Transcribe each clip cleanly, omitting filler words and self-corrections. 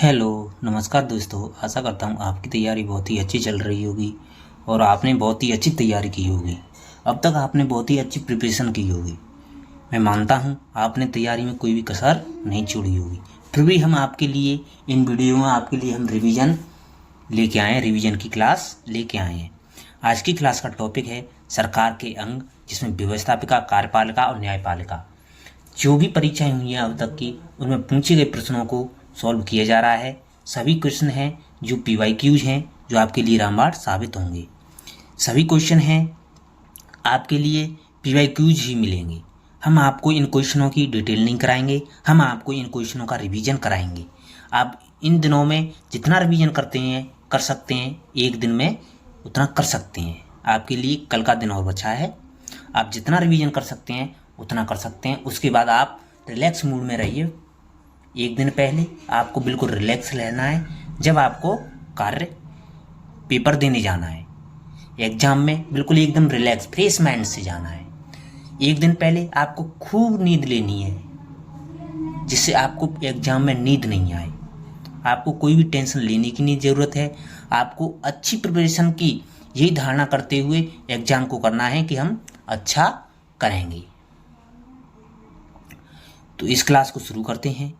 Hello नमस्कार दोस्तों। आशा करता हूँ आपकी तैयारी बहुत ही अच्छी चल रही होगी और आपने बहुत ही अच्छी तैयारी की होगी। अब तक आपने बहुत ही अच्छी प्रिपरेशन की होगी। मैं मानता हूँ आपने तैयारी में कोई भी कसर नहीं छोड़ी होगी। फिर भी हम आपके लिए इन वीडियो में आपके लिए हम रिवीजन लेके आए हैं, रिवीजन की क्लास लेके आए हैं। आज की क्लास का टॉपिक है सरकार के अंग, जिसमें व्यवस्थापिका, कार्यपालिका और न्यायपालिका जो भी परीक्षाएं हुई हैं अब तक की, उनमें पूछे गए प्रश्नों को सॉल्व किया जा रहा है। सभी क्वेश्चन हैं जो PYQs हैं, जो आपके लिए रामबाण साबित होंगे। सभी क्वेश्चन हैं आपके लिए PYQs ही मिलेंगे। हम आपको इन क्वेश्चनों की डिटेल नहीं कराएंगे, हम आपको इन क्वेश्चनों का रिवीजन कराएंगे। आप इन दिनों में जितना रिवीजन कर सकते हैं, एक दिन में उतना कर सकते हैं। आपके लिए कल का दिन और बचा है। आप जितना रिवीजन कर सकते हैं उतना कर सकते हैं। उसके बाद आप रिलैक्स मूड में रहिए। एक दिन पहले आपको बिल्कुल रिलैक्स रहना है। जब आपको कार्य पेपर देने जाना है, एग्जाम में बिल्कुल एकदम रिलैक्स फ्रेश माइंड से जाना है। एक दिन पहले आपको खूब नींद लेनी है, जिससे आपको एग्जाम में नींद नहीं आए। आपको कोई भी टेंशन लेने की नहीं ज़रूरत है। आपको अच्छी प्रिपरेशन की यही धारणा करते हुए एग्जाम को करना है कि हम अच्छा करेंगे। तो इस क्लास को शुरू करते हैं।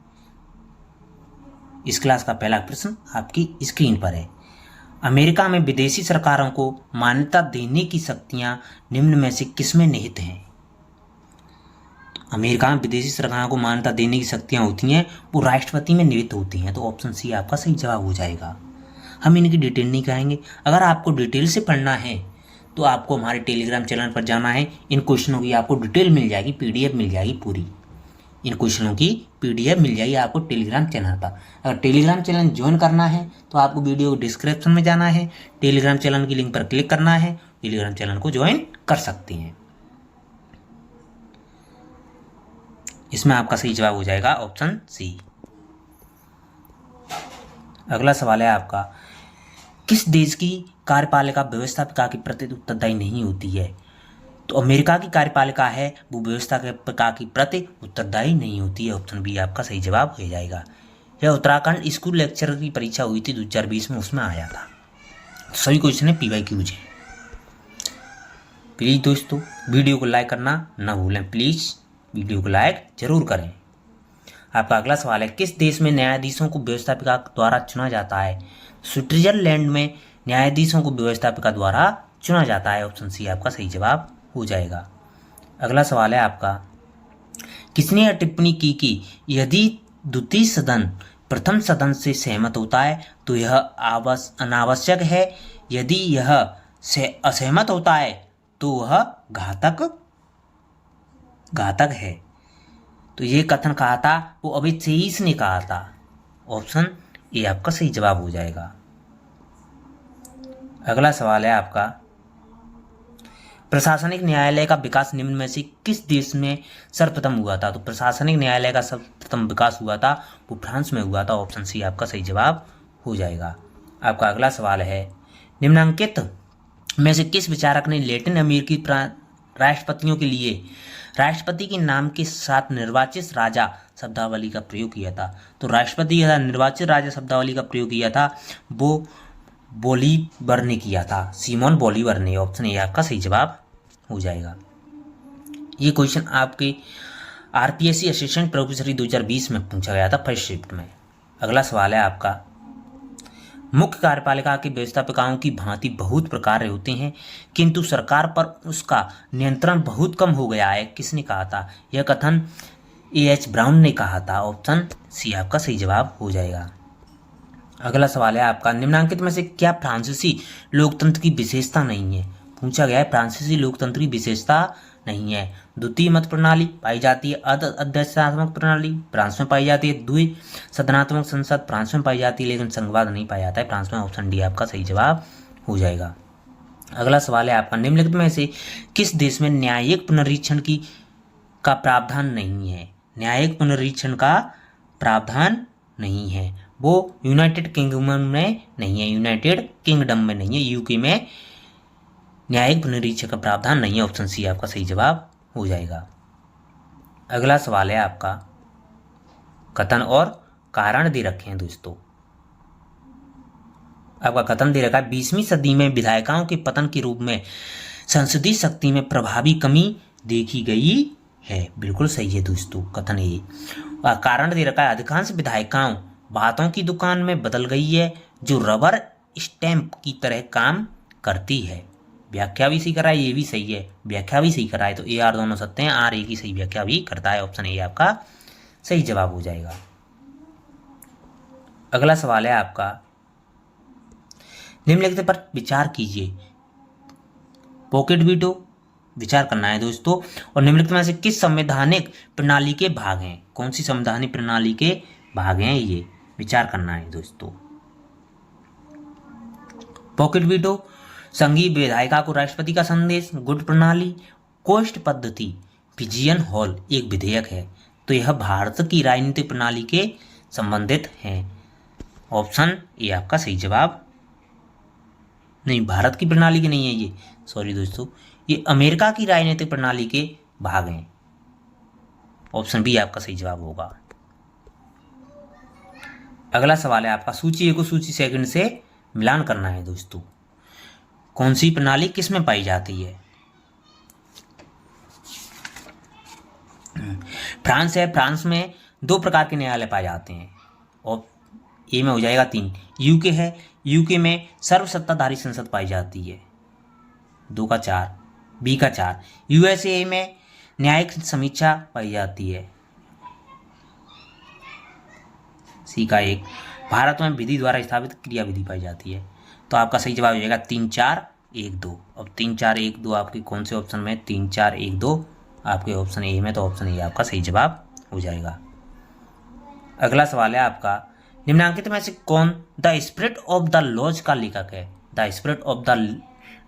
इस क्लास का पहला प्रश्न आपकी स्क्रीन पर है। अमेरिका में विदेशी सरकारों को मान्यता देने की शक्तियां निम्न में से किसमें निहित हैं? अमेरिका में विदेशी सरकारों को मान्यता देने की शक्तियां होती हैं, वो राष्ट्रपति में निहित होती हैं। तो ऑप्शन सी आपका सही जवाब हो जाएगा। हम इनकी डिटेल नहीं कराएंगे। अगर आपको डिटेल से पढ़ना है तो आपको हमारे टेलीग्राम चैनल पर जाना है। इन क्वेश्चनों की आपको डिटेल मिल जाएगी, PDF मिल जाएगी पूरी। इन क्वेश्चनों की PDF मिल जाएगी आपको टेलीग्राम चैनल पर। अगर टेलीग्राम चैनल ज्वाइन करना है तो आपको वीडियो डिस्क्रिप्शन में जाना है, टेलीग्राम चैनल की लिंक पर क्लिक करना है, टेलीग्राम चैनल को ज्वाइन कर सकते हैं। इसमें आपका सही जवाब हो जाएगा ऑप्शन सी। अगला सवाल है आपका, किस देश की कार्यपालिका व्यवस्थापिका के प्रति उत्तरदायी नहीं होती है? तो अमेरिका की कार्यपालिका है वो व्यवस्थापिका के प्रति उत्तरदायी नहीं होती है। ऑप्शन बी आपका सही जवाब हो जाएगा। यह उत्तराखंड स्कूल लेक्चरर की परीक्षा हुई थी 2020 में, उसमें आया था। सभी क्वेश्चन है PYQs है। प्लीज़ दोस्तों वीडियो को लाइक करना ना भूलें। प्लीज़ वीडियो को लाइक जरूर करें। आपका अगला सवाल है, किस देश में न्यायाधीशों को व्यवस्थापिका द्वारा चुना जाता है? स्विट्जरलैंड में न्यायाधीशों को व्यवस्थापिका द्वारा चुना जाता है। ऑप्शन सी आपका सही जवाब हो जाएगा। अगला सवाल है आपका, किसने यह टिप्पणी की कि यदि द्वितीय सदन प्रथम सदन से सहमत होता है तो यह अनावश्यक है, यदि यह असहमत होता है तो वह घातक है? तो ये कथन कहा था वो अमित शेष ने कहा था। ऑप्शन ए आपका सही जवाब हो जाएगा। अगला सवाल है आपका, प्रशासनिक न्यायालय का विकास निम्न में से किस देश में सर्वप्रथम हुआ था? तो प्रशासनिक न्यायालय का सर्वप्रथम विकास हुआ था वो फ्रांस में हुआ था। ऑप्शन सी आपका सही जवाब हो जाएगा। आपका अगला सवाल है, निम्नलिखित में से किस विचारक ने लैटिन अमेरिकी राष्ट्रपतियों के लिए राष्ट्रपति के नाम के साथ निर्वाचित राजा शब्दावली का प्रयोग किया था? तो राष्ट्रपति के साथ निर्वाचित राजा शब्दावली का प्रयोग किया था वो बोलीवर ने किया था, सिमोन बोलीवर ने। ऑप्शन ए आपका सही जवाब हो जाएगा। ये क्वेश्चन आपके RPSC असिस्टेंट प्रोफेसर 2020 में पूछा गया था फर्स्ट शिफ्ट में। अगला सवाल है आपका, मुख्य कार्यपालिका के व्यवस्थापिकाओं की भांति बहुत प्रकार होते हैं किंतु सरकार पर उसका नियंत्रण बहुत कम हो गया है। किसने कहा था? यह कथन AH ब्राउन ने कहा था। ऑप्शन सी आपका सही जवाब हो जाएगा। अगला सवाल है आपका, निम्नलिखित में से क्या फ्रांसीसी लोकतंत्र की विशेषता नहीं है? पूछा गया है फ्रांसीसी लोकतंत्र की विशेषता नहीं है। द्वितीय मत प्रणाली पाई जाती है, अध्यक्षात्मक प्रणाली फ्रांस में पाई जाती है, द्वि सदनात्मक संसद फ्रांस में पाई जाती है, लेकिन संघवाद नहीं पाया जाता है फ्रांस में। ऑप्शन डी आपका सही जवाब हो जाएगा। अगला सवाल है आपका, निम्नलिखित में से किस देश में न्यायिक पुनरीक्षण का प्रावधान नहीं है? न्यायिक पुनरीक्षण का प्रावधान नहीं है वो यूनाइटेड किंगडम में नहीं है, यूनाइटेड किंगडम में नहीं है, UK में न्यायिक पुनरीक्षण का प्रावधान नहीं है। ऑप्शन सी आपका सही जवाब हो जाएगा। अगला सवाल है आपका, कथन और कारण दे रखे हैं दोस्तों। आपका कथन दे रखा है 20वीं सदी में विधायिकाओं के पतन के रूप में संसदीय शक्ति में प्रभावी कमी देखी गई है। बिल्कुल सही है दोस्तों कथन ये। कारण दे रखा है अधिकांश विधायिकाओं बातों की दुकान में बदल गई है जो रबर स्टैंप की तरह काम करती है। व्याख्या भी सही करा है, ये भी सही है, व्याख्या भी सही करा है, तो ए आर दोनों सत्य हैं, आर ए की सही व्याख्या भी करता है। ऑप्शन ए आपका सही जवाब हो जाएगा। अगला सवाल है आपका निम्नलिखित पर विचार कीजिए। पॉकेट वीटो विचार करना है दोस्तों। और निम्नलिखित में से किस संवैधानिक प्रणाली के भाग हैं? कौन सी संवैधानिक प्रणाली के भाग हैं ये विचार करना है दोस्तों। पॉकेट वीटो, संघीय विधायिका को राष्ट्रपति का संदेश, गुट प्रणाली, कोष्ठ पद्धति, पिजियन हॉल एक विधेयक है। तो यह भारत की राजनीतिक प्रणाली के संबंधित हैं। ऑप्शन ए आपका सही जवाब। नहीं, भारत की प्रणाली के नहीं है ये, सॉरी दोस्तों, ये अमेरिका की राजनीतिक प्रणाली के भाग हैं। ऑप्शन बी आपका सही जवाब होगा। अगला सवाल है आपका सूची ए को सूची सेकंड से मिलान करना है दोस्तों। कौन सी प्रणाली किस में पाई जाती है? फ्रांस है, फ्रांस में 2 प्रकार के न्यायालय पाए जाते हैं और ए में हो जाएगा 3। यूके है, यूके में सर्वसत्ताधारी संसद पाई जाती है, 2 का 4, बी का 4। यूएसए में न्यायिक समीक्षा पाई जाती है, सी का 1। भारत में विधि द्वारा स्थापित क्रिया विधि पाई जाती है। तो आपका सही जवाब हो जाएगा 3, 4, 1, 2। अब 3, 4, 1, 2 आपके कौन से ऑप्शन में? 3, 4, 1, 2 आपके ऑप्शन ए में, तो ऑप्शन ए आपका सही जवाब हो जाएगा। अगला सवाल है आपका निम्नांकित में से कौन the spirit of the laws का लेखक है? The spirit of the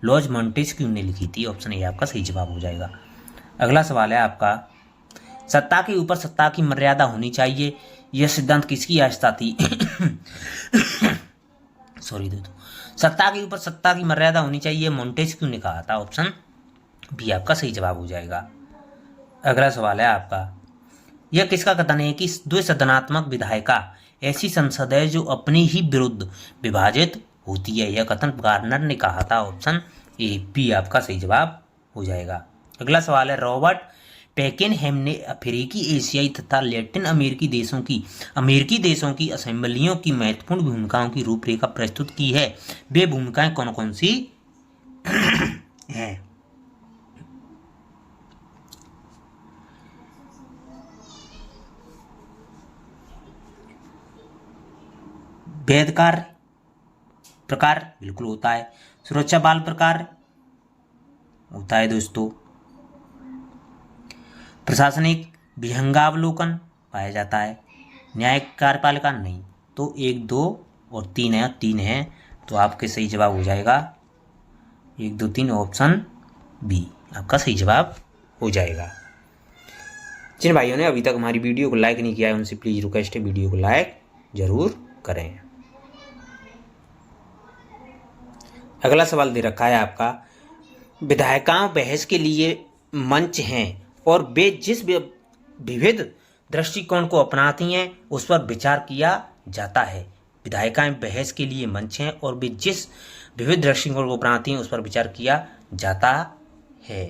laws Montesquieu ने लिखी थी। ऑप्शन ए आपका सही जवाब हो जाएगा। अगला सवाल है आपका सत्ता के ऊपर सत्ता की मर्यादा होनी चाहिए, यह सिद्धांत किसकी आस्था थी? सॉरी दोस्तों, सत्ता के ऊपर सत्ता की मर्यादा होनी चाहिए मॉन्टेस्क्यू ने कहा था। ऑप्शन बी आपका सही जवाब हो जाएगा। अगला सवाल है आपका यह किसका कथन है कि द्विसदनात्मक विधायिका ऐसी संसद है जो अपने ही विरुद्ध विभाजित होती है? यह कथन गार्नर ने कहा था। ऑप्शन ए बी आपका सही जवाब हो जाएगा। अगला सवाल है रॉबर्ट पेकेनहैम ने अफ्रीकी, एशियाई तथा लैटिन अमेरिकी देशों की असेंबलियों की महत्वपूर्ण भूमिकाओं की रूपरेखा प्रस्तुत की है। वे भूमिकाएं कौन कौन सी हैं? वेदकार प्रकार बिल्कुल होता है, सुरक्षा बाल प्रकार होता है दोस्तों, प्रशासनिक विहंगावलोकन पाया जाता है, न्यायिक कार्यपालिका नहीं। तो 1, 2 और 3 है, 3 है, तो आपके सही जवाब हो जाएगा 1, 2, 3 ऑप्शन बी आपका सही जवाब हो जाएगा। जिन भाइयों ने अभी तक हमारी वीडियो को लाइक नहीं किया है उनसे प्लीज रिक्वेस्ट है वीडियो को लाइक जरूर करें। अगला सवाल दे रखा है आपका विधायिकाओं बहस के लिए मंच हैं और वे जिस विविध दृष्टिकोण को अपनाती हैं उस पर विचार किया जाता है। विधायिकाएं बहस के लिए मंच हैं और वे जिस विविध दृष्टिकोण को अपनाती हैं उस पर विचार किया जाता है।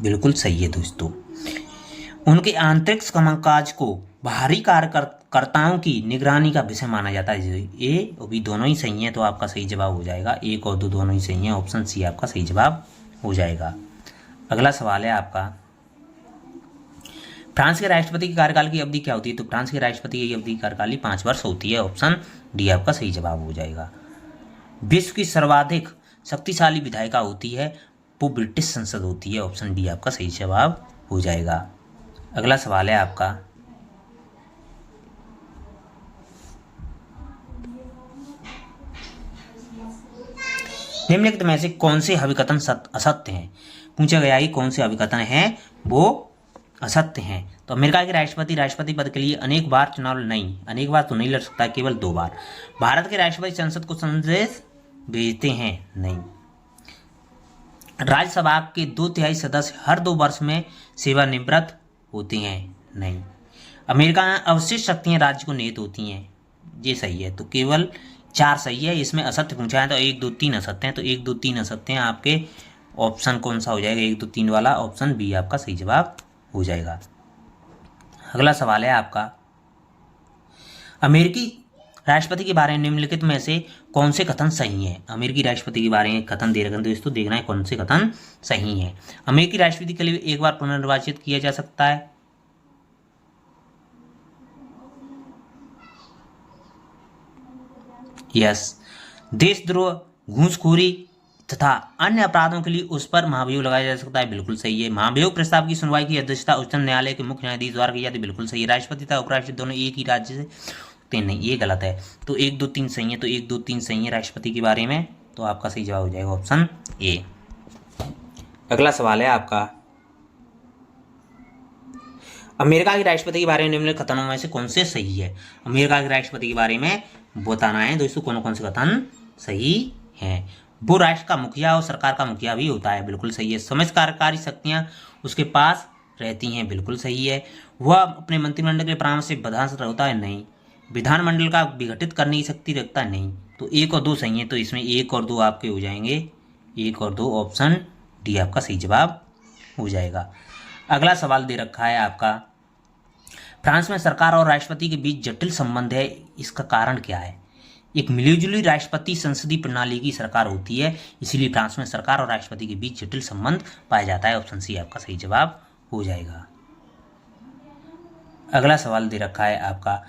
बिल्कुल सही है दोस्तों। उनके आंतरिक कामकाज को बाहरी कार्यकर्ताओं की निगरानी का विषय माना जाता है। ए और बी दोनों ही सही हैं, तो आपका सही जवाब हो जाएगा। 1 और 2 दोनों ही सही हैं, ऑप्शन सी आपका सही जवाब हो जाएगा। अगला सवाल है आपका फ्रांस के राष्ट्रपति के कार्यकाल की अवधि क्या होती है? तो फ्रांस के राष्ट्रपति की अवधि कार्यकाल 5 वर्ष होती है। ऑप्शन डी आपका सही जवाब हो जाएगा। विश्व की सर्वाधिक शक्तिशाली विधायिका होती है वो ब्रिटिश संसद होती है। ऑप्शन डी आपका सही जवाब हो जाएगा। अगला सवाल है आपका निम्नलिखित में से कौन से अभिकथन असत्य हैं? पूछा गया है कौन से अभिकथन हैं वो असत्य हैं। तो अमेरिका के राष्ट्रपति पद के लिए अनेक बार चुनाव नहीं, अनेक बार तो नहीं लड़ सकता, केवल 2 बार। भारत के राष्ट्रपति संसद को संदेश भेजते हैं, नहीं। राज्यसभा के 2/3 सदस्य हर 2 वर्ष में सेवानिवृत्त होते हैं, नहीं। अमेरिका में अवशिष्ट शक्तियां राज्य को निहित होती हैं, ये सही है। तो केवल 4 सही है, इसमें असत्य पूछा है तो 1 2 3 असत्य हैं, तो 1 2 3 असत्य हैं। आपके ऑप्शन कौन सा हो जाएगा? 1 2 3 वाला ऑप्शन बी आपका सही जवाब हो जाएगा। अगला सवाल है आपका, अमेरिकी राष्ट्रपति के बारे में निम्नलिखित में से कौन से कथन सही हैं? अमेरिकी राष्ट्रपति के बारे में कथन दे रखे हैं दोस्तों, देखना है कौन से कथन सही हैं। अमेरिकी राष्ट्रपति के लिए एक बार पुनर्निर्वाचित किया जा सकता है। यस। देशद्रोह, घूसखोरी तथा अन्य अपराधों के लिए उस पर महाभियोग लगाया जा सकता है, बिल्कुल सही है। महाभियोग प्रस्ताव की सुनवाई की अध्यक्षता उच्चतम न्यायालय के मुख्य न्यायाधीश द्वारा की जाती है, बिल्कुल सही है। राष्ट्रपति तथा उपराष्ट्रपति दोनों एक ही राज्य से होते नहीं, ये गलत है। तो 1 2 3 सही है, तो 1 2 3 सही है राष्ट्रपति के बारे में, तो आपका सही जवाब हो जाएगा ऑप्शन ए। अगला सवाल है आपका, अमेरिका के राष्ट्रपति के बारे में निम्नलिखित कथनों में से कौन से सही है? अमेरिका के राष्ट्रपति के बारे में बताना है दोस्तों कौन कौन से कथन सही हैं। वो राष्ट्र का मुखिया और सरकार का मुखिया भी होता है, बिल्कुल सही है। समस्त कार्यकारी शक्तियां उसके पास रहती हैं, बिल्कुल सही है। वह अपने मंत्रिमंडल के परामर्श से विधानसभा होता है, नहीं। विधानमंडल का विघटित करने की शक्ति रखता है, नहीं। तो 1 और 2 सही है, तो इसमें 1 और 2 आपके हो जाएंगे, 1 और 2 ऑप्शन डी आपका सही जवाब हो जाएगा। अगला सवाल दे रखा है आपका, फ्रांस में सरकार और राष्ट्रपति के बीच जटिल संबंध है, इसका कारण क्या है? एक मिलीजुली राष्ट्रपति संसदीय प्रणाली की सरकार होती है, इसीलिए फ्रांस में सरकार और राष्ट्रपति के बीच जटिल संबंध पाया जाता है, ऑप्शन सी आपका सही जवाब हो जाएगा। अगला सवाल दे रखा है आपका,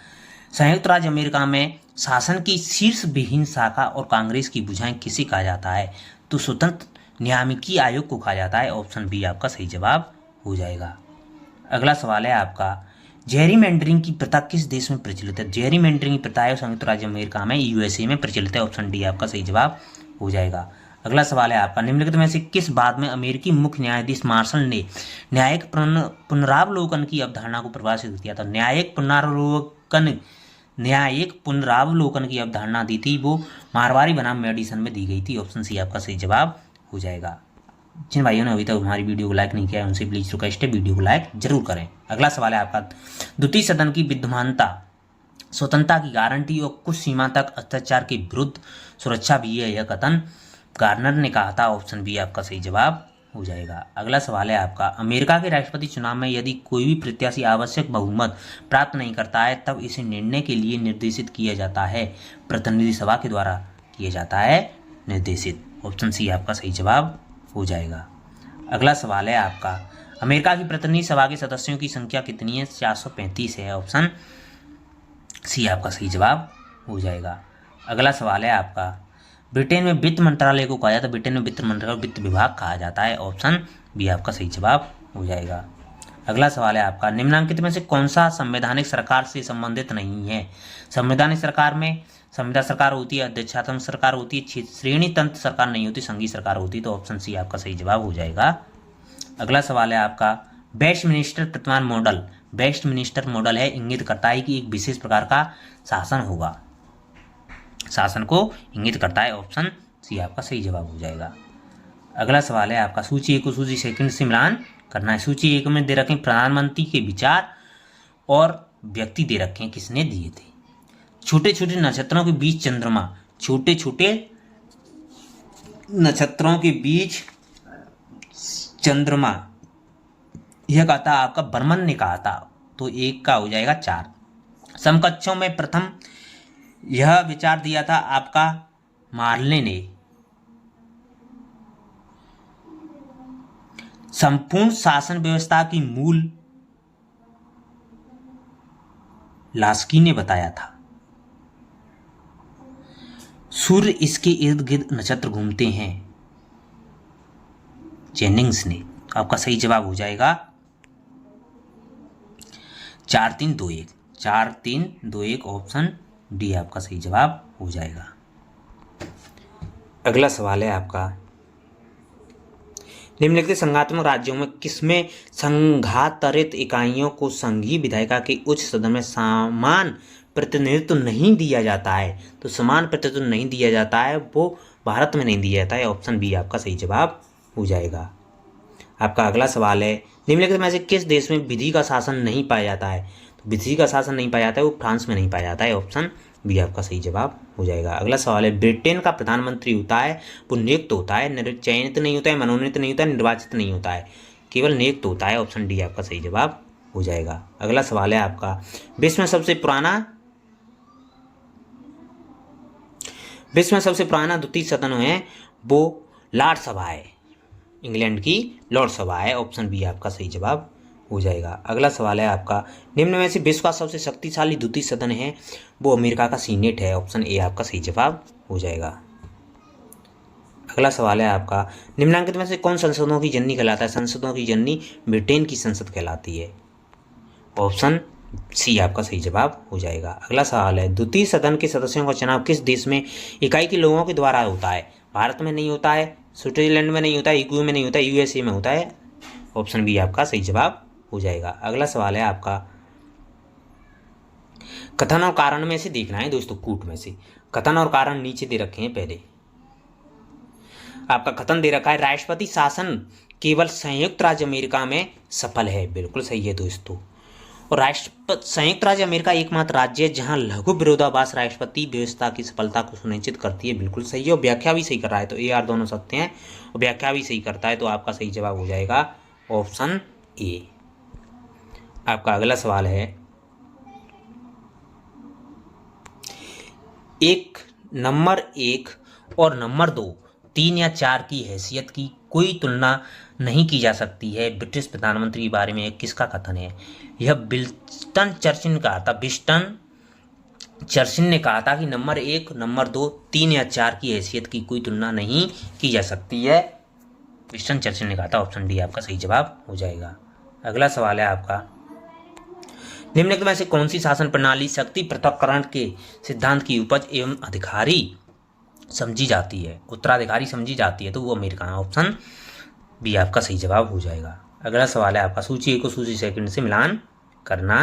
संयुक्त राज्य अमेरिका में शासन की शीर्ष विहीन शाखा और कांग्रेस की भुजाएं किसे कहा जाता है? तो स्वतंत्र न्यायिकी आयोग को कहा जाता है, ऑप्शन बी आपका सही जवाब हो जाएगा। अगला सवाल है आपका, जेरीमैंडरिंग की प्रथा किस देश में प्रचलित है? जेरीमैंडरिंग की प्रथा है संयुक्त राज्य अमेरिका में, यूएसए में प्रचलित है, ऑप्शन डी आपका सही जवाब हो जाएगा। अगला सवाल है आपका, निम्नलिखित में से किस बात में अमेरिकी मुख्य न्यायाधीश मार्शल ने न्यायिक पुनरावलोकन की अवधारणा को परिभाषित किया था? न्यायिक पुनरावलोकन की अवधारणा दी थी, वो मारवाड़ी बनाम मेडिसन में दी गई थी, ऑप्शन सी आपका सही जवाब हो जाएगा। जिन भाइयों ने अभी तक हमारी वीडियो को लाइक नहीं किया है उनसे प्लीज रिक्वेस्ट है, वीडियो को लाइक जरूर करें। अगला सवाल है आपका, द्वितीय सदन की विद्यमानता स्वतंत्रता की गारंटी और कुछ सीमा तक अत्याचार के विरुद्ध सुरक्षा भी है, यह कथन गार्नर ने कहा था, ऑप्शन बी आपका सही जवाब हो जाएगा। अगला सवाल है आपका, अमेरिका के राष्ट्रपति चुनाव में यदि कोई भी प्रत्याशी आवश्यक बहुमत प्राप्त नहीं करता है तब इसे निर्णय के लिए निर्देशित किया जाता है, प्रतिनिधि सभा के द्वारा किया जाता है निर्देशित, ऑप्शन सी आपका सही जवाब हो जाएगा। अगला सवाल है आपका, अमेरिका की प्रतिनिधि सभा के सदस्यों की संख्या कितनी है? 435 है, ऑप्शन सी आपका सही जवाब हो जाएगा। अगला सवाल है आपका, ब्रिटेन में वित्त मंत्रालय को कहा जाता है, ब्रिटेन में वित्त मंत्रालय को वित्त विभाग कहा जाता है, ऑप्शन बी आपका सही जवाब हो जाएगा। अगला सवाल है आपका, निम्नलिखित में से कौन सा संवैधानिक सरकार से संबंधित नहीं है? संवैधानिक सरकार में संविदा सरकार होती है, अध्यक्षात्मक सरकार होती है, श्रेणी तंत्र सरकार नहीं होती, संघीय सरकार होती है, तो ऑप्शन सी आपका सही जवाब हो जाएगा। अगला सवाल है आपका, वेस्टमिनिस्टर प्रतिमान मॉडल, वेस्टमिनिस्टर मॉडल है इंगित करता है कि एक विशेष प्रकार का शासन होगा, शासन को इंगित करता है, ऑप्शन सी आपका सही जवाब हो जाएगा। अगला सवाल है आपका, सूची 1 को सूची सेकंड से मिलान करना है। सूची 1 में दे रखे प्रधानमंत्री के विचार और व्यक्ति दे रखे हैं, किसने दिए थे? छोटे छोटे नक्षत्रों के बीच चंद्रमा, छोटे छोटे नक्षत्रों के बीच चंद्रमा, यह कहा था आपका बर्मन ने कहा था, तो 1 का हो जाएगा 4। समकक्षों में प्रथम यह विचार दिया था आपका मार्ले ने। संपूर्ण शासन व्यवस्था की मूल लास्की ने बताया था। सूर्य इसके इर्द गिर्द नक्षत्र घूमते हैं, जेनिंग्स ने। आपका सही जवाब हो जाएगा 4 3 2 1, 4 3 2 1, ऑप्शन डी आपका सही जवाब हो जाएगा। अगला सवाल है आपका, निम्नलिखित संघात्मक राज्यों में किसमें संघातरित इकाइयों को संघीय विधायिका के उच्च सदन में समान प्रतिनिधित्व नहीं दिया जाता है? तो समान प्रतिनिधित्व नहीं दिया जाता है, वो भारत में नहीं दिया जाता है, ऑप्शन बी आपका सही जवाब हो जाएगा। आपका अगला सवाल है, निम्नलिखित में से किस देश में विधि का शासन नहीं पाया जाता है? तो विदेशी का शासन नहीं पाया जाता है वो फ्रांस में नहीं पाया जाता है। ऑप्शन बी आपका सही जवाब हो जाएगा। अगला सवाल है, ब्रिटेन का प्रधानमंत्री होता है वो नियुक्त होता है, चयनित नहीं होता है, मनोनीत नहीं होता है, निर्वाचित नहीं होता है, केवल नियुक्त होता है। ऑप्शन डी आपका सही जवाब हो जाएगा। अगला सवाल है आपका, विश्व में सबसे पुराना द्वितीय सदन है वो लॉर्ड सभा है, इंग्लैंड की लॉर्ड सभा है। ऑप्शन बी आपका सही जवाब हो जाएगा। अगला सवाल है आपका, निम्न में से विश्व का सबसे शक्तिशाली द्वितीय सदन है वो अमेरिका का सीनेट है। ऑप्शन ए आपका सही जवाब हो जाएगा। अगला सवाल है आपका, निम्नलिखित में से कौन संसदों की जननी कहलाता है? संसदों की जननी ब्रिटेन की संसद कहलाती है। ऑप्शन सी आपका सही जवाब हो जाएगा। अगला सवाल है, द्वितीय सदन के सदस्यों का चुनाव किस देश में इकाई के लोगों के द्वारा होता है? भारत में नहीं होता है, स्विट्जरलैंड में नहीं होता है, यूके में नहीं होता है, यूएसए में होता है। ऑप्शन बी आपका सही जवाब हो जाएगा। अगला सवाल है आपका, कथन और कारण में से देखना है दोस्तों, कूट में से कथन और कारण नीचे दे रखे हैं। पहले आपका कथन दे रखा है, राष्ट्रपति शासन केवल संयुक्त राज्य अमेरिका में सफल है। बिल्कुल सही है दोस्तों। और संयुक्त राज्य अमेरिका एकमात्र राज्य है जहां लघु विरोधाभास राष्ट्रपति व्यवस्था की सफलता को सुनिश्चित करती है। बिल्कुल सही है। और व्याख्या भी सही कर रहा है, तो ए आर दोनों सत्य हैं, और व्याख्या भी सही करता है, तो आपका सही जवाब हो जाएगा ऑप्शन ए। आपका अगला सवाल है, नंबर 1 और नंबर 2, 3 या 4 की हैसियत की कोई तुलना नहीं की जा सकती है। ब्रिटिश प्रधानमंत्री के बारे में किसका कथन है? यह विंस्टन चर्चिल ने कहा था। विंस्टन चर्चिल ने कहा था कि नंबर 1, नंबर 2, 3 या 4 की हैसियत की कोई तुलना नहीं की जा सकती है। विंस्टन चर्चिल ने कहा था। ऑप्शन डी आपका सही जवाब हो जाएगा। अगला सवाल है आपका, निम्नलिखित में से कौन सी शासन प्रणाली शक्ति पृथक्करण के सिद्धांत की उपज एवं अधिकारी समझी जाती है, उत्तराधिकारी समझी जाती है? तो वो अमेरिका है। ऑप्शन बी आपका सही जवाब हो जाएगा। अगला सवाल है आपका, सूची 1 को सूची सेकंड से मिलान करना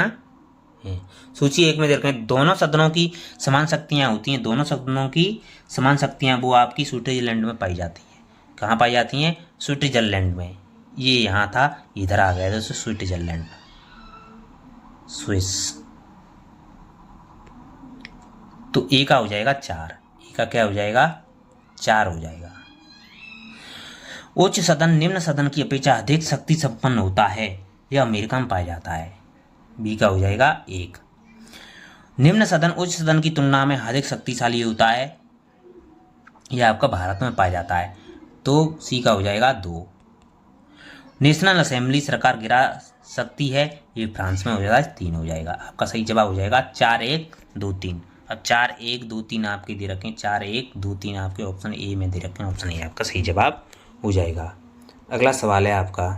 है। सूची 1 में देखते हैं, दोनों सदनों की समान शक्तियां होती हैं। दोनों सदनों की समान शक्तियां वो आपकी स्विट्जरलैंड में पाई जाती हैं। कहाँ पाई जाती हैं? स्विट्जरलैंड में। ये यहाँ था, इधर आ गया दोस्तों, स्विट्जरलैंड, स्विस। तो ए का हो जाएगा 4, ए का क्या हो जाएगा? 4 हो जाएगा। उच्च सदन निम्न सदन की अपेक्षा अधिक शक्ति संपन्न होता है, यह अमेरिका में पाया जाता है। बी का हो जाएगा 1। निम्न सदन उच्च सदन की तुलना में अधिक शक्तिशाली होता है, यह आपका भारत में पाया जाता है। तो सी का हो जाएगा 2। नेशनल असेंबली सरकार गिरा सकती है, ये फ्रांस में हो जाएगा, 3 हो जाएगा। आपका सही जवाब हो जाएगा 4, 1, 2, 3। अब 4, 1, 2, 3 आपके दे रखें, 4, 1, 2, 3 आपके ऑप्शन ए में दे रखें। ऑप्शन ए आपका सही जवाब हो जाएगा। अगला सवाल है आपका,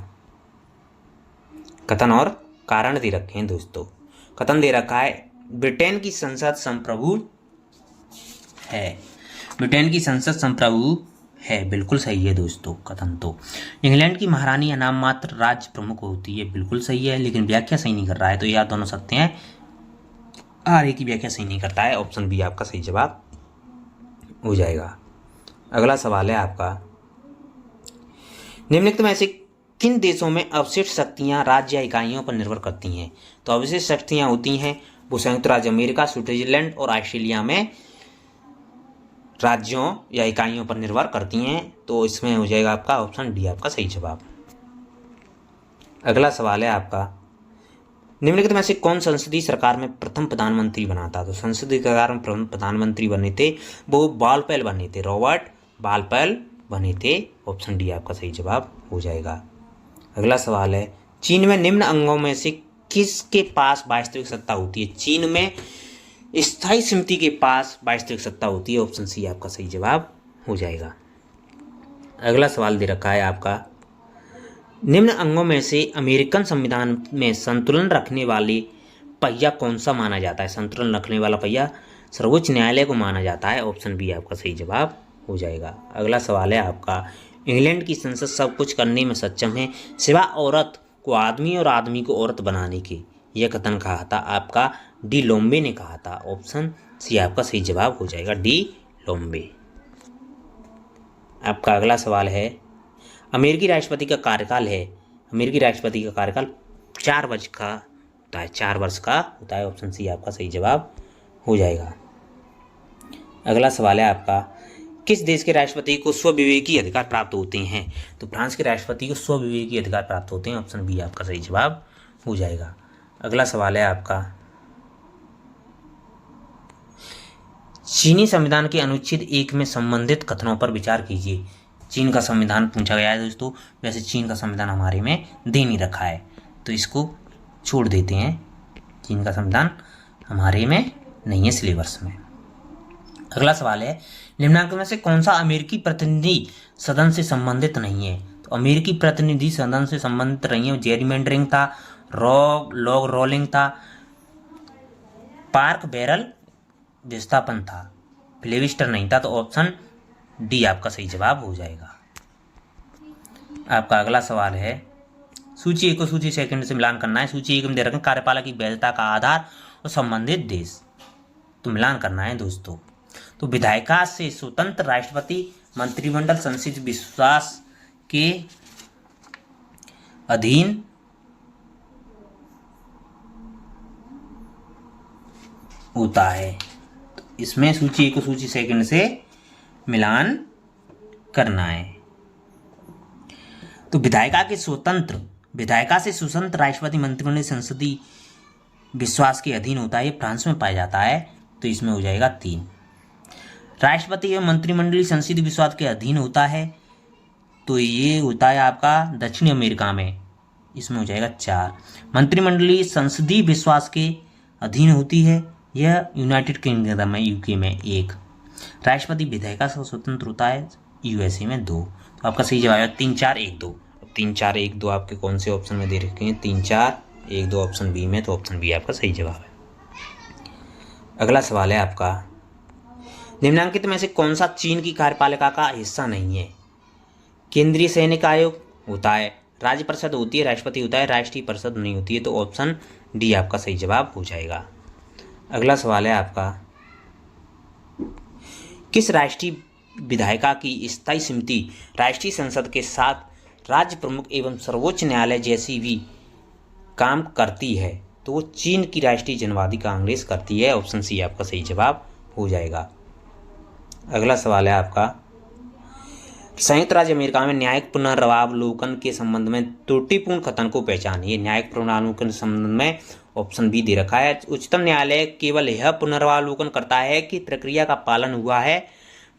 कथन और कारण दे रखे हैं दोस्तों। कथन दे रखा है, ब्रिटेन की संसद संप्रभु है। ब्रिटेन की संसद संप्रभु है। बिल्कुल सही है दोस्तों कथन तो। इंग्लैंड की महारानी नाम मात्र राज्य प्रमुख होती है। बिल्कुल सही है, लेकिन व्याख्या सही नहीं कर रहा है, तो यह दोनों सत्य हैं। आर ए की व्याख्या सही नहीं करता है। ऑप्शन बी आपका सही जवाब हो जाएगा। अगला सवाल है आपका, निम्नलिखित में से किन देशों में अवशिष्ट शक्तियां राज्य या इकाइयों पर निर्भर करती हैं? तो अवशिष्ट शक्तियां होती हैं वो संयुक्त राज्य अमेरिका, स्विट्जरलैंड और ऑस्ट्रेलिया में राज्यों या इकाइयों पर निर्भर करती हैं। तो इसमें हो जाएगा आपका ऑप्शन डी आपका सही जवाब। अगला सवाल है आपका, निम्नलिखित में से कौन संसदीय सरकार में प्रथम प्रधानमंत्री बना था? तो संसदीय सरकार में प्रथम प्रधानमंत्री बने थे वो वालपेल बने थे, रॉबर्ट वालपेल बने थे। ऑप्शन डी आपका सही जवाब हो जाएगा। अगला सवाल है, चीन में निम्न अंगों में से किसके पास वास्तविक सत्ता होती है? चीन में स्थायी समिति के पास वास्तविक सत्ता होती है। ऑप्शन सी आपका सही जवाब हो जाएगा। अगला सवाल दे रखा है आपका, निम्न अंगों में से अमेरिकन संविधान में संतुलन रखने वाले पहिया कौन सा माना जाता है? संतुलन रखने वाला पहिया सर्वोच्च न्यायालय को माना जाता है। ऑप्शन बी आपका सही जवाब हो जाएगा। अगला सवाल है आपका, इंग्लैंड की संसद सब कुछ करने में सक्षम है सिवा औरत को आदमी और आदमी को औरत बनाने के, यह कथन कहा था आपका डी लोम्बे ने कहा था। ऑप्शन सी आपका सही जवाब हो जाएगा, डी लोम्बे। आपका अगला सवाल है, अमेरिकी राष्ट्रपति का कार्यकाल 4 वर्ष का होता है, 4 वर्ष का होता है। ऑप्शन सी आपका सही जवाब हो जाएगा। अगला सवाल है आपका, किस देश के राष्ट्रपति को स्वविवेकी अधिकार प्राप्त होते हैं? तो फ्रांस के राष्ट्रपति को स्वविवेकी अधिकार प्राप्त होते हैं। ऑप्शन बी आपका सही जवाब हो जाएगा। अगला सवाल है आपका, चीनी संविधान के अनुच्छेद 1 में संबंधित कथनों पर विचार कीजिए। चीन का संविधान पूछा गया है दोस्तों। वैसे चीन का संविधान हमारे में दे नहीं रखा है, तो इसको छोड़ देते हैं। चीन का संविधान हमारे में नहीं है सिलेबस में। अगला सवाल है, निम्नलिखित में से कौन सा अमेरिकी प्रतिनिधि सदन से संबंधित नहीं है? तो अमेरिकी प्रतिनिधि सदन से संबंधित नहीं है। जेरीमैंडरिंग था, लॉग रोलिंग था, पार्क बैरल विस्थापन था, फिलिबस्टर नहीं था। तो ऑप्शन डी आपका सही जवाब हो जाएगा। आपका अगला सवाल है, सूची 1 को सूची 2 से मिलान करना है। सूची 1 में दे रखें कार्यपालक की वैधता का आधार और संबंधित देश, तो मिलान करना है दोस्तों। तो विधायिका से स्वतंत्र राष्ट्रपति मंत्रिमंडल संसदीय विश्वास के अधीन होता है। तो इसमें सूची 1 को सूची 2 से मिलान करना है। तो विधायिका से स्वतंत्र राष्ट्रपति मंत्रिमंडल संसदीय विश्वास के अधीन होता है। ये फ्रांस में पाया जाता है, तो इसमें हो जाएगा 3। राष्ट्रपति एवं मंत्रिमंडलीय संसदीय विश्वास के अधीन होता है, तो ये होता है आपका दक्षिण अमेरिका में, इसमें हो जाएगा 4। मंत्रिमंडलीय संसदीय विश्वास के अधीन होती है, यह यूनाइटेड किंगडम में, यूके में 1। राष्ट्रपति विधायिका से स्वतंत्र होता है, यूएसए में 2। तो आपका सही जवाब है 3, 4, 1, 2। 3, 4, 1, 2 आपके कौन से ऑप्शन में दे रखे हैं? 3, 4, 1, 2 ऑप्शन बी में, तो ऑप्शन बी आपका सही जवाब है। अगला सवाल है आपका, निम्नलिखित में से कौन सा चीन की कार्यपालिका का हिस्सा नहीं है? केंद्रीय सैनिक आयोग होता है, राज्य परिषद होती है, राष्ट्रपति होता है, राष्ट्रीय परिषद नहीं होती है। तो ऑप्शन डी आपका सही जवाब हो जाएगा। अगला सवाल है आपका, किस राष्ट्रीय विधायिका की स्थायी समिति राष्ट्रीय संसद के साथ राज्य प्रमुख एवं सर्वोच्च न्यायालय जैसी भी काम करती है? तो वो चीन की राष्ट्रीय जनवादी कांग्रेस करती है। ऑप्शन सी आपका सही जवाब हो जाएगा। अगला सवाल है आपका, संयुक्त राज्य अमेरिका में न्यायिक पुनर्वावलोकन के संबंध में त्रुटिपूर्ण कथन को पहचानिए। न्यायिक पुनर्वावलोकन के संबंध में ऑप्शन बी दे रखा है, उच्चतम न्यायालय केवल यह पुनर्वावलोकन करता है कि प्रक्रिया का पालन हुआ है,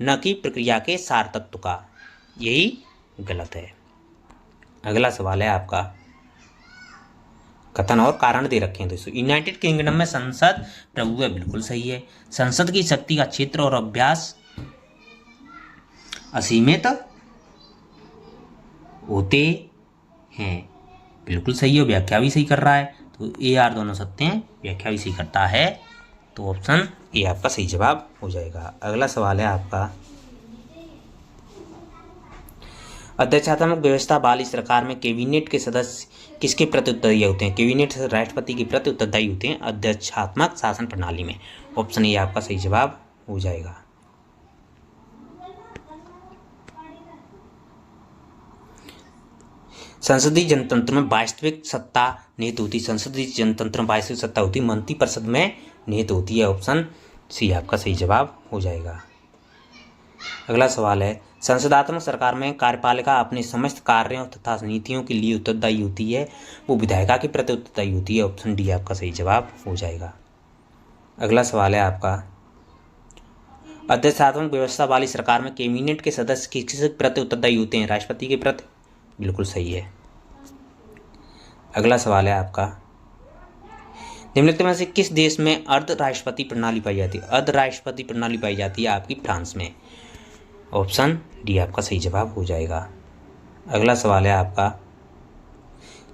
न कि प्रक्रिया के सार तत्व का। यही गलत है। अगला सवाल है आपका, कथन और कारण दे रखे हैं दोस्तों। यूनाइटेड किंगडम में संसद प्रभु है, बिल्कुल सही है। संसद की शक्ति का क्षेत्र और अभ्यास असीमित होते हैं, बिल्कुल सही है। व्याख्या भी सही कर रहा है, तो ए आर दोनों सत्य हैं, व्याख्या भी सही करता है, तो ऑप्शन ए आपका सही जवाब हो जाएगा। अगला सवाल है आपका, अध्यक्षात्मक व्यवस्था वाली सरकार में कैबिनेट के सदस्य किसके प्रति उत्तरदायी होते हैं? कैबिनेट राष्ट्रपति के प्रति उत्तरदायी होते हैं अध्यक्षात्मक शासन प्रणाली में। ऑप्शन ए आपका सही जवाब हो जाएगा। संसदीय जनतंत्र में वास्तविक सत्ता निहित होती, संसदीय जनतंत्र में वास्तविक सत्ता होती मंत्रिपरिषद में निहित होती है। ऑप्शन सी आपका सही जवाब हो जाएगा। अगला सवाल है, संसदात्मक सरकार में कार्यपालिका अपने समस्त कार्यों तथा नीतियों के लिए उत्तरदायी होती है, वो विधायिका के प्रति उत्तरदायी होती है। ऑप्शन डी आपका सही जवाब हो जाएगा। अगला सवाल है आपका, अध्यक्षात्मक व्यवस्था वाली सरकार में कैबिनेट के सदस्य किसके प्रति उत्तरदायी होते हैं? राष्ट्रपति के प्रति, बिल्कुल सही है। अगला सवाल है आपका, निम्नलिखित में से किस देश में अर्ध राष्ट्रपति प्रणाली पाई जाती है? अर्ध राष्ट्रपति प्रणाली पाई जाती है आपकी फ्रांस में। ऑप्शन डी आपका सही जवाब हो जाएगा। अगला सवाल है आपका,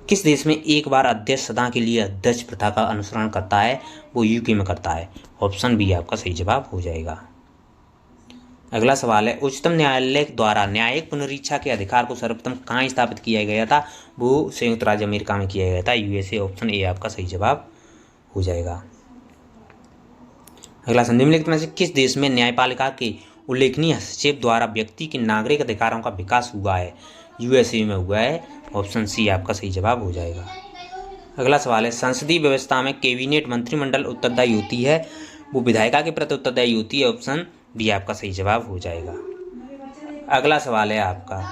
किस देश में एक बार अध्यक्ष सदा के लिए अध्यक्ष प्रथा का अनुसरण करता है? वो यूके में करता है। ऑप्शन बी आपका सही जवाब हो जाएगा। अगला सवाल है, उच्चतम न्यायालय द्वारा न्यायिक पुनरीक्षा के अधिकार को सर्वप्रथम कहाँ स्थापित किया गया था? वो संयुक्त राज्य अमेरिका में किया गया था, यूएसए। ऑप्शन ए आपका सही जवाब हो जाएगा। अगला, निम्नलिखित में से किस देश में न्यायपालिका के उल्लेखनीय हस्तक्षेप द्वारा व्यक्ति के नागरिक अधिकारों का विकास हुआ है? यूएसए में हुआ है। ऑप्शन सी आपका सही जवाब हो जाएगा। अगला सवाल है, संसदीय व्यवस्था में कैबिनेट मंत्रिमंडल उत्तरदायी होती है, वो विधायिका के प्रति उत्तरदायी होती है। ऑप्शन बी आपका सही जवाब हो जाएगा। अगला सवाल है आपका,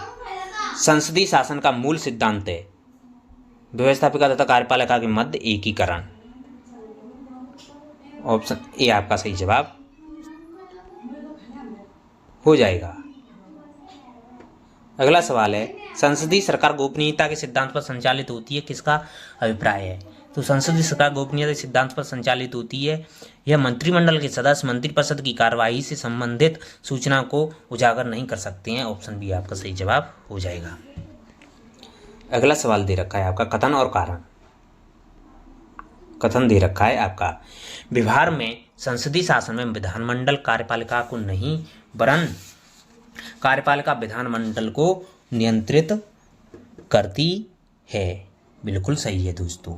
संसदीय शासन का मूल सिद्धांत है, व्यवस्थापिका तथा कार्यपालिका के मध्य एकीकरण। ऑप्शन ए आपका सही जवाब हो जाएगा। अगला सवाल है, संसदीय सरकार गोपनीयता के सिद्धांत पर संचालित होती है, किसका अभिप्राय है? तो संसदीय सरकार गोपनीयता के सिद्धांत पर संचालित होती है, यह मंत्रिमंडल के सदस्य मंत्रिपरिषद की कार्यवाही से संबंधित सूचना को उजागर नहीं कर सकते हैं। ऑप्शन बी आपका सही जवाब हो जाएगा। अगला सवाल दे रखा है आपका, कथन और कारण। कथन दे रखा है आपका, बिहार में संसदीय शासन में विधानमंडल कार्यपालिका को नहीं वरन कार्यपालिका विधानमंडल को नियंत्रित करती है। बिल्कुल सही है दोस्तों।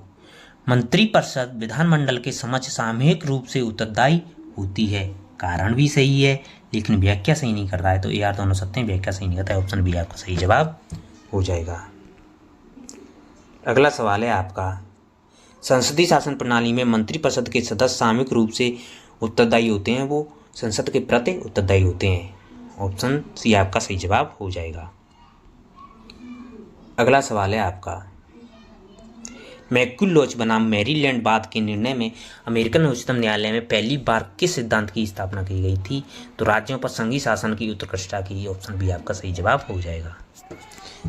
मंत्रिपरिषद विधानमंडल के समक्ष सामूहिक रूप से उत्तरदायी होती है। कारण भी सही है, लेकिन व्याख्या सही नहीं कर रहा है, तो यार दोनों सत्य हैं, व्याख्या सही नहीं करता है। ऑप्शन बी आपका सही जवाब हो जाएगा। अगला सवाल है आपका, संसदीय शासन प्रणाली में मंत्रिपरिषद के सदस्य सामूहिक रूप से उत्तरदायी होते हैं, वो संसद के प्रति उत्तरदायी होते हैं। ऑप्शन सी आपका सही जवाब हो जाएगा। अगला सवाल है आपका, मैक्यूलॉच बनाम मैरीलैंड वाद के निर्णय में अमेरिकन उच्चतम न्यायालय में पहली बार किस सिद्धांत की स्थापना की गई थी? तो राज्यों पर संघीय शासन की उत्कृष्टता की। ऑप्शन बी आपका सही जवाब हो जाएगा।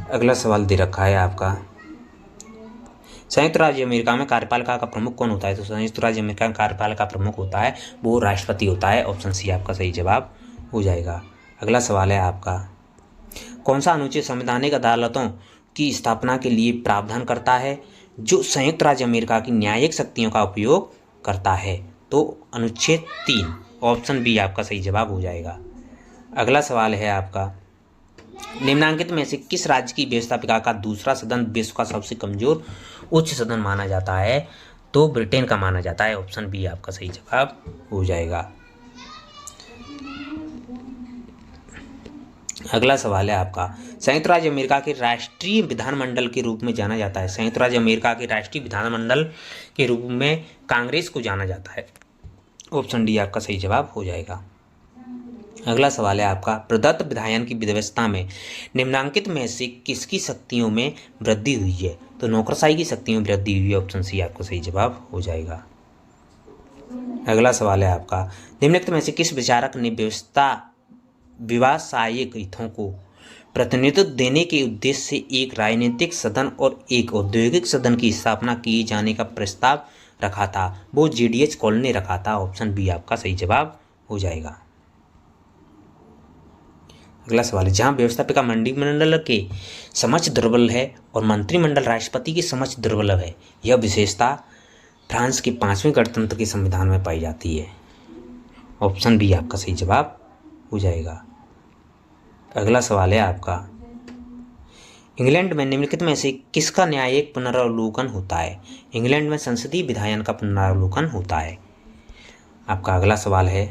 अगला सवाल दे रखा है आपका, संयुक्त राज्य अमेरिका में कार्यपालिका का प्रमुख कौन होता है? तो संयुक्त राज्य अमेरिका में कार्यपालिका प्रमुख होता है वो राष्ट्रपति होता है। ऑप्शन सी आपका सही जवाब हो जाएगा। अगला सवाल है आपका, कौन सा अनुच्छेद संवैधानिक अदालतों की स्थापना के लिए प्रावधान करता है जो संयुक्त राज्य अमेरिका की न्यायिक शक्तियों का उपयोग करता है? तो अनुच्छेद 3। ऑप्शन बी आपका सही जवाब हो जाएगा। अगला सवाल है आपका, निम्नांकित में से किस राज्य की व्यवस्थापिका का दूसरा सदन विश्व का सबसे कमजोर उच्च सदन माना जाता है? तो ब्रिटेन का माना जाता है। ऑप्शन बी आपका सही जवाब हो जाएगा। अगला सवाल है आपका, संयुक्त राज्य अमेरिका के राष्ट्रीय विधानमंडल के रूप में जाना जाता है। संयुक्त राज्य अमेरिका के राष्ट्रीय विधानमंडल के रूप में कांग्रेस को जाना जाता है। ऑप्शन डी आपका सही जवाब हो जाएगा। अगला सवाल है आपका, प्रदत्त विधायन की व्यवस्था में निम्नांकित में से किसकी शक्तियों में वृद्धि हुई है? तो नौकरशाही की शक्तियों में वृद्धि हुई है। ऑप्शन सी आपका सही जवाब हो जाएगा। अगला सवाल है आपका, निम्नलिखित में से किस विचारक ने व्यवसायिक हितों को प्रतिनिधित्व देने के उद्देश्य से एक राजनीतिक सदन और एक औद्योगिक सदन की स्थापना किए जाने का प्रस्ताव रखा था? वो जीडीएच कॉल ने रखा था। ऑप्शन बी आपका सही जवाब हो जाएगा। अगला सवाल है, जहां व्यवस्थापिका मंत्रिमंडल के समक्ष दुर्बल है और मंत्रिमंडल राष्ट्रपति के समक्ष दुर्बल है, यह विशेषता फ्रांस के 5वें गणतंत्र के संविधान में पाई जाती है। ऑप्शन बी आपका सही जवाब हो जाएगा। अगला सवाल है आपका, इंग्लैंड में निम्नलिखित में से किसका न्यायिक पुनरावलोकन होता है? इंग्लैंड में संसदीय विधायन का पुनरावलोकन होता है। आपका अगला सवाल है,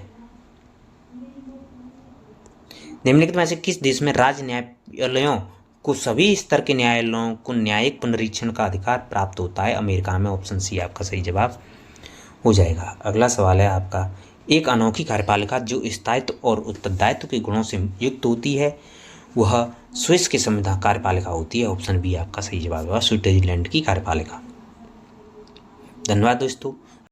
निम्नलिखित में से किस देश में राज्य न्यायालयों को सभी स्तर के न्यायालयों को न्यायिक पुनरीक्षण का अधिकार प्राप्त होता है? अमेरिका में। ऑप्शन सी आपका सही जवाब हो जाएगा। अगला सवाल है आपका, एक अनोखी कार्यपालिका जो स्थायित्व और उत्तरदायित्व के गुणों से युक्त होती है, वह स्विस की संविधान कार्यपालिका होती है। ऑप्शन बी आपका सही जवाब होगा, स्विट्जरलैंड की कार्यपालिका। धन्यवाद दोस्तों।